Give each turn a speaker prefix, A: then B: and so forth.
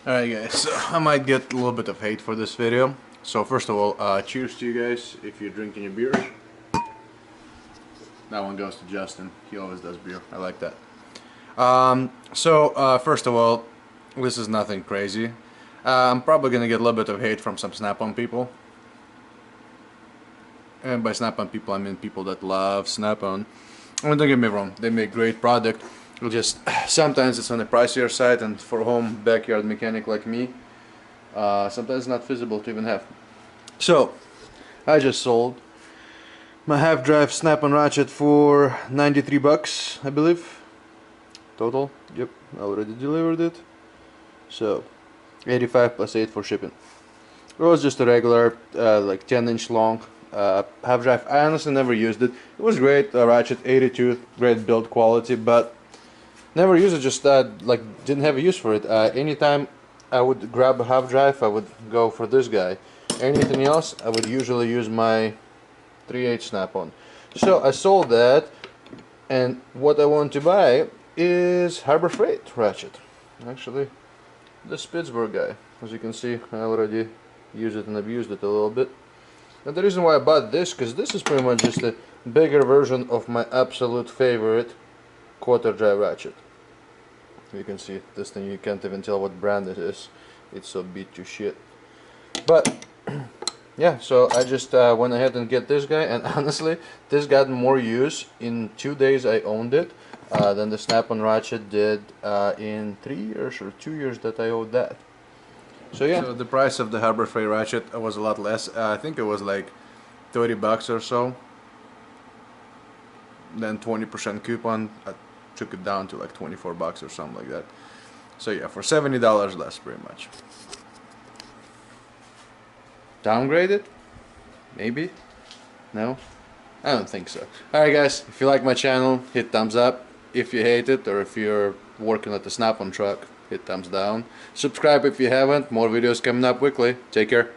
A: Alright guys, so I might get a little bit of hate for this video. So first of all, cheers to you guys if you're drinking your beers. That one goes to Justin. He always does beer. I like that. First of all, this is nothing crazy. I'm probably gonna get a little bit of hate from some Snap-on people. And by Snap-on people, I mean people that love Snap-on. I mean, don't get me wrong, they make great product. Just sometimes it's on the pricier side, and for a home backyard mechanic like me, sometimes it's not feasible to even have. So, I just sold my half-drive Snap-on ratchet for 93 bucks, I believe. Total. Yep, I already delivered it. So, 85 plus 8 for shipping. It was just a regular, like 10-inch long half-drive. I honestly never used it. It was great, ratchet 82, great build quality, but never used it. Just like didn't have a use for it. Anytime I would grab a half-drive, I would go for this guy. Anything else, I would usually use my 3/8 Snap-on. So I sold that, and what I want to buy is Harbor Freight ratchet. Actually, this Pittsburgh guy. As you can see, I already used it and abused it a little bit. And the reason why I bought this, because this is pretty much just a bigger version of my absolute favorite quarter drive ratchet. You can see this thing, you can't even tell what brand it is. It's so beat to shit. But yeah, so I just went ahead and get this guy, and honestly, this got more use in 2 days I owned it than the Snap-on ratchet did in 3 years or 2 years that I owed that. So yeah. So the price of the Harbor Freight ratchet was a lot less. I think it was like 30 bucks or so. Then 20% coupon. I took it down to like 24 bucks or something like that. So yeah, for $70 less pretty much. Downgraded? Maybe? No? I don't think so. Alright guys, if you like my channel, hit thumbs up. If you hate it, or if you're working at the Snap-on truck, hit thumbs down. Subscribe if you haven't. More videos coming up weekly. Take care.